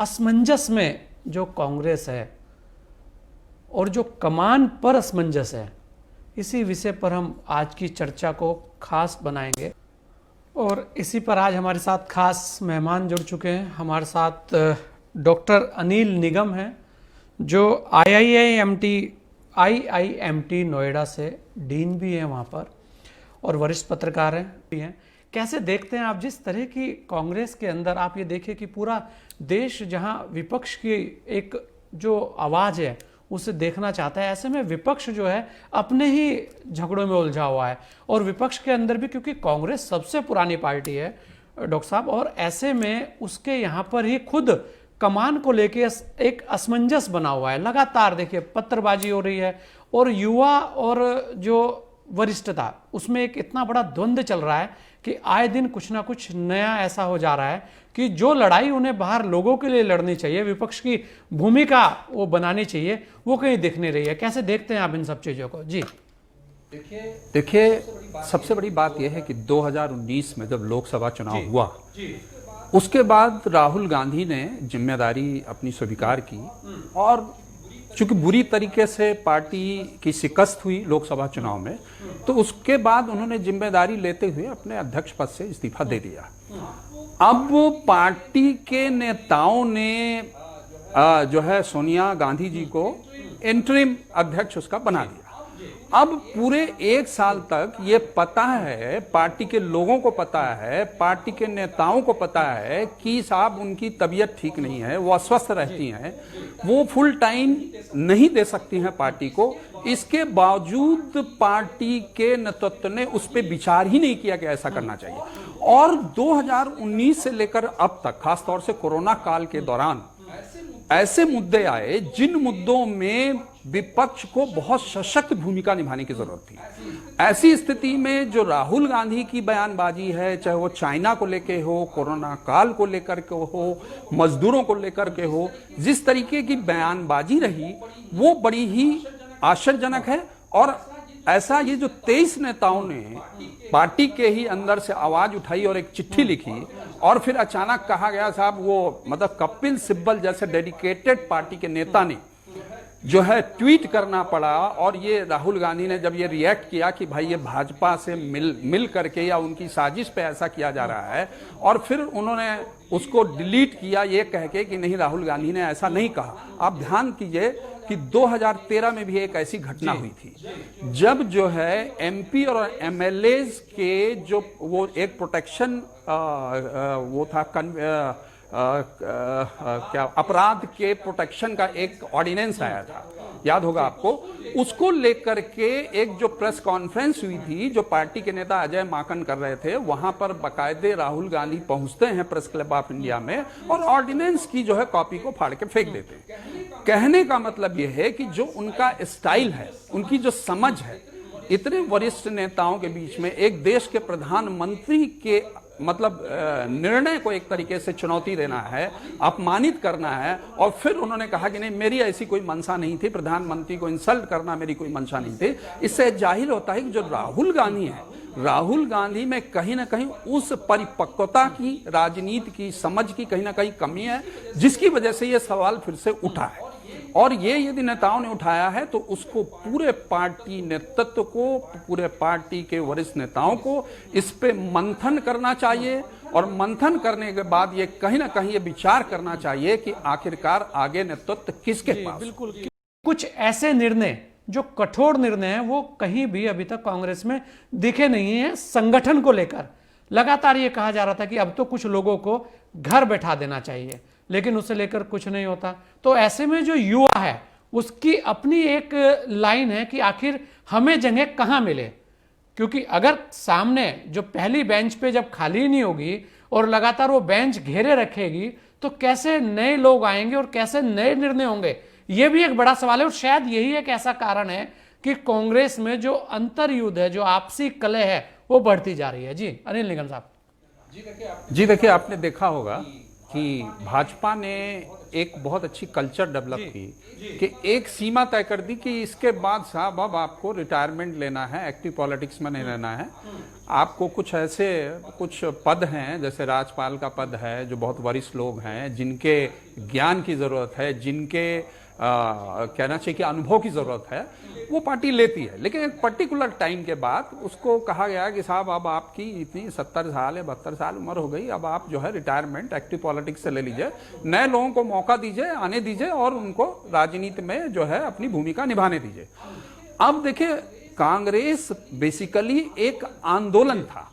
असमंजस में जो कांग्रेस है और जो कमान पर असमंजस है, इसी विषय पर हम आज की चर्चा को खास बनाएंगे। और इसी पर आज हमारे साथ खास मेहमान जुड़ चुके हैं। हमारे साथ डॉक्टर अनिल निगम हैं, जो आईआईएमटी नोएडा से डीन भी हैं वहाँ पर, और वरिष्ठ पत्रकार हैं। कैसे देखते हैं आप जिस तरह की कांग्रेस के अंदर, आप ये देखिए कि पूरा देश जहां विपक्ष की एक जो आवाज़ है उसे देखना चाहता है, ऐसे में विपक्ष जो है अपने ही झगड़ों में उलझा हुआ है। और विपक्ष के अंदर भी, क्योंकि कांग्रेस सबसे पुरानी पार्टी है डॉक्टर साहब, और ऐसे में उसके यहाँ पर ही खुद कमान को लेके एक असमंजस बना हुआ है। लगातार देखिए पत्थरबाजी हो रही है, और युवा और जो वरिष्ठता, उसमें एक इतना बड़ा द्वंद्व चल रहा है कि आए दिन कुछ ना कुछ नया ऐसा हो जा रहा है कि जो लड़ाई उन्हें बाहर लोगों के लिए लड़नी चाहिए, विपक्ष की भूमिका वो बनानी चाहिए, वो कहीं दिख नहीं रही है। कैसे देखते हैं आप इन सब चीजों को? जी देखिए, सबसे बड़ी बात यह है कि 2019 में जब लोकसभा चुनाव हुआ, उसके बाद राहुल गांधी ने जिम्मेदारी अपनी स्वीकार की, और चूंकि बुरी तरीके से पार्टी की शिकस्त हुई लोकसभा चुनाव में, तो उसके बाद उन्होंने जिम्मेदारी लेते हुए अपने अध्यक्ष पद से इस्तीफा दे दिया। अब पार्टी के नेताओं ने जो है सोनिया गांधी जी को इंटरिम अध्यक्ष उसका बना दिया। अब पूरे एक साल तक ये पता है, पार्टी के लोगों को पता है, पार्टी के नेताओं को पता है कि साहब उनकी तबीयत ठीक नहीं है, वो अस्वस्थ रहती हैं, वो फुल टाइम नहीं दे सकती हैं पार्टी को। इसके बावजूद पार्टी के नेतृत्व ने उस पर विचार ही नहीं किया कि ऐसा करना चाहिए। और 2019 से लेकर अब तक, खासतौर से कोरोना काल के दौरान, ऐसे मुद्दे आए जिन मुद्दों में विपक्ष को बहुत सशक्त भूमिका निभाने की जरूरत थी। ऐसी स्थिति में जो राहुल गांधी की बयानबाजी है, चाहे वो चाइना को लेकर हो, कोरोना काल को लेकर के हो, मजदूरों को लेकर के हो, जिस तरीके की बयानबाजी रही वो बड़ी ही आश्चर्यजनक है। और ऐसा ये जो 23 नेताओं ने पार्टी के ही अंदर से आवाज उठाई और एक चिट्ठी लिखी, और फिर अचानक कहा गया साहब, वो मतलब कपिल सिब्बल जैसे डेडिकेटेड पार्टी के नेता ने जो है ट्वीट करना पड़ा। और ये राहुल गांधी ने जब ये रिएक्ट किया कि भाई ये भाजपा से मिल करके या उनकी साजिश पे ऐसा किया जा रहा है, और फिर उन्होंने उसको डिलीट किया ये कह के कि नहीं, राहुल गांधी ने ऐसा नहीं कहा। आप ध्यान कीजिए कि 2013 में भी एक ऐसी घटना हुई थी, जब जो है एमपी और एमएलएज के जो वो एक प्रोटेक्शन वो था क्या अपराध के प्रोटेक्शन का एक ऑर्डिनेंस आया था, याद होगा आपको। उसको लेकर के एक जो प्रेस कॉन्फ्रेंस हुई थी, जो पार्टी के नेता अजय माकन कर रहे थे, वहां पर बाकायदे राहुल गांधी पहुंचते हैं प्रेस क्लब ऑफ इंडिया में, और ऑर्डिनेंस की जो है कॉपी को फाड़ के फेंक देते हैं। कहने का मतलब यह है कि जो उनका स्टाइल है, उनकी जो समझ है, इतने वरिष्ठ नेताओं के बीच में एक देश के प्रधानमंत्री के मतलब निर्णय को एक तरीके से चुनौती देना है, अपमानित करना है। और फिर उन्होंने कहा कि नहीं, मेरी ऐसी कोई मंशा नहीं थी, प्रधानमंत्री को इंसल्ट करना मेरी कोई मंशा नहीं थी। इससे जाहिर होता है कि जो राहुल गांधी है, राहुल गांधी में कहीं ना कहीं उस परिपक्वता की, राजनीति की समझ की कहीं ना कहीं कमी है, जिसकी वजह से यह सवाल फिर से उठा है। और ये यदि नेताओं ने उठाया है तो उसको पूरे पार्टी नेतृत्व को, पूरे पार्टी के वरिष्ठ नेताओं को इस पे मंथन करना चाहिए, और मंथन करने के बाद ये कहीं ना कहीं ये विचार करना चाहिए कि आखिरकार आगे नेतृत्व किसके पास। बिल्कुल, कुछ ऐसे निर्णय जो कठोर निर्णय हैं वो कहीं भी अभी तक कांग्रेस में दिखे नहीं है। संगठन को लेकर लगातार ये कहा जा रहा था कि अब तो कुछ लोगों को घर बैठा देना चाहिए, लेकिन उसे लेकर कुछ नहीं होता। तो ऐसे में जो युवा है उसकी अपनी एक लाइन है कि आखिर हमें जगह कहां मिले, क्योंकि अगर सामने जो पहली बेंच पे जब खाली नहीं होगी और लगातार वो बेंच घेरे रखेगी, तो कैसे नए लोग आएंगे और कैसे नए निर्णय होंगे, ये भी एक बड़ा सवाल है। और शायद यही एक ऐसा कारण है कि कांग्रेस में जो अंतर्युद्ध है, जो आपसी कलह है, वो बढ़ती जा रही है। जी अनिल निगम साहब। जी देखिए, आपने देखा होगा कि भाजपा ने एक बहुत अच्छी कल्चर डेवलप की कि एक सीमा तय कर दी कि इसके बाद साहब अब आपको रिटायरमेंट लेना है, एक्टिव पॉलिटिक्स में नहीं रहना है। आपको कुछ ऐसे कुछ पद हैं, जैसे राज्यपाल का पद है, जो बहुत वरिष्ठ लोग हैं, जिनके ज्ञान की जरूरत है, जिनके कहना चाहिए कि अनुभव की जरूरत है, वो पार्टी लेती है। लेकिन एक पर्टिकुलर टाइम के बाद उसको कहा गया कि साहब अब आपकी इतनी 70 साल या 72 साल उम्र हो गई, अब आप जो है रिटायरमेंट एक्टिव पॉलिटिक्स से ले लीजिए, नए लोगों को मौका दीजिए, आने दीजिए और उनको राजनीति में जो है अपनी भूमिका निभाने दीजिए। अब देखिए, कांग्रेस बेसिकली एक आंदोलन था,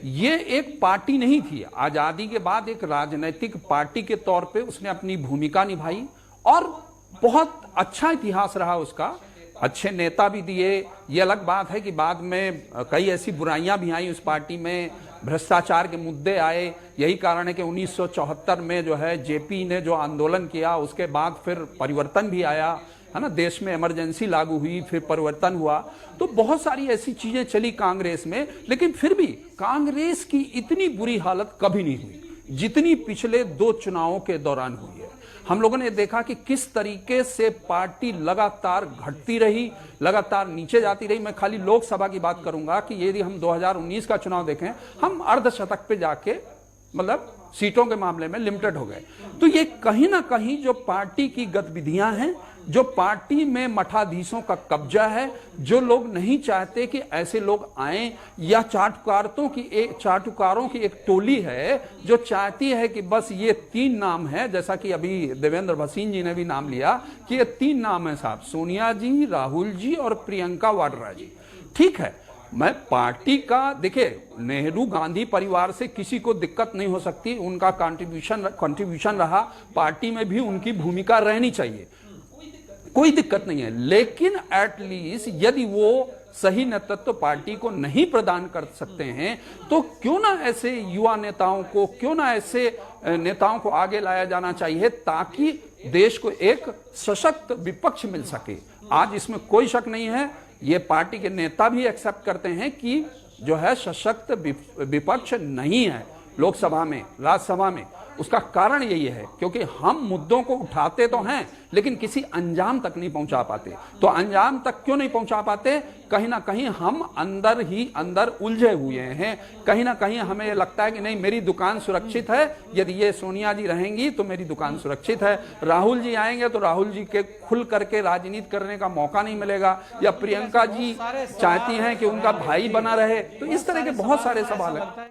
ये एक पार्टी नहीं थी। आजादी के बाद एक राजनीतिक पार्टी के तौर पे उसने अपनी भूमिका निभाई और बहुत अच्छा इतिहास रहा उसका, अच्छे नेता भी दिए। ये अलग बात है कि बाद में कई ऐसी बुराइयां भी आई उस पार्टी में, भ्रष्टाचार के मुद्दे आए। यही कारण है कि 1974 में जो है जेपी ने जो आंदोलन किया, उसके बाद फिर परिवर्तन भी आया, है ना, देश में इमरजेंसी लागू हुई, फिर परिवर्तन हुआ, तो बहुत सारी ऐसी चीजें चली कांग्रेस में। लेकिन फिर भी कांग्रेस की इतनी बुरी हालत कभी नहीं हुई जितनी पिछले 2 चुनावों के दौरान हुई है। हम लोगों ने देखा कि किस तरीके से पार्टी लगातार घटती रही, लगातार नीचे जाती रही। मैं खाली लोकसभा की बात करूंगा कि यदि हम 2019 का चुनाव देखें, हम अर्धशतक पे जाके मतलब सीटों के मामले में लिमिटेड हो गए। तो ये कहीं ना कहीं जो पार्टी की गतिविधियां हैं, जो पार्टी में मठाधीशों का कब्जा है, जो लोग नहीं चाहते कि ऐसे लोग आएं, या चाटुकारों की एक टोली है जो चाहती है कि बस ये 3 नाम है, जैसा कि अभी देवेंद्र भसीन जी ने भी नाम लिया कि ये 3 नाम है साहब, सोनिया जी, राहुल जी और प्रियंका वाड्रा जी। ठीक है, मैं पार्टी का, देखिए, नेहरू गांधी परिवार से किसी को दिक्कत नहीं हो सकती, उनका कंट्रीब्यूशन रहा, पार्टी में भी उनकी भूमिका रहनी चाहिए, कोई दिक्कत नहीं है। लेकिन एटलीस्ट यदि वो सही नेतृत्व पार्टी को नहीं प्रदान कर सकते हैं, तो क्यों ना ऐसे युवा नेताओं को, क्यों ना ऐसे नेताओं को आगे लाया जाना चाहिए, ताकि देश को एक सशक्त विपक्ष मिल सके। आज इसमें कोई शक नहीं है, ये पार्टी के नेता भी एक्सेप्ट करते हैं कि जो है सशक्त विपक्ष नहीं है लोकसभा में, राज्यसभा में। उसका कारण यही है क्योंकि हम मुद्दों को उठाते तो हैं लेकिन किसी अंजाम तक नहीं पहुंचा पाते। तो अंजाम तक क्यों नहीं पहुंचा पाते? कहीं ना कहीं हम अंदर ही अंदर उलझे हुए हैं। कहीं ना कहीं हमें लगता है कि नहीं, मेरी दुकान सुरक्षित है, यदि ये सोनिया जी रहेंगी तो मेरी दुकान सुरक्षित है, राहुल जी आएंगे तो राहुल जी के खुल करके राजनीति करने का मौका नहीं मिलेगा, या प्रियंका जी चाहती हैं कि उनका भाई बना रहे। तो इस तरह के बहुत सारे सवाल हैं।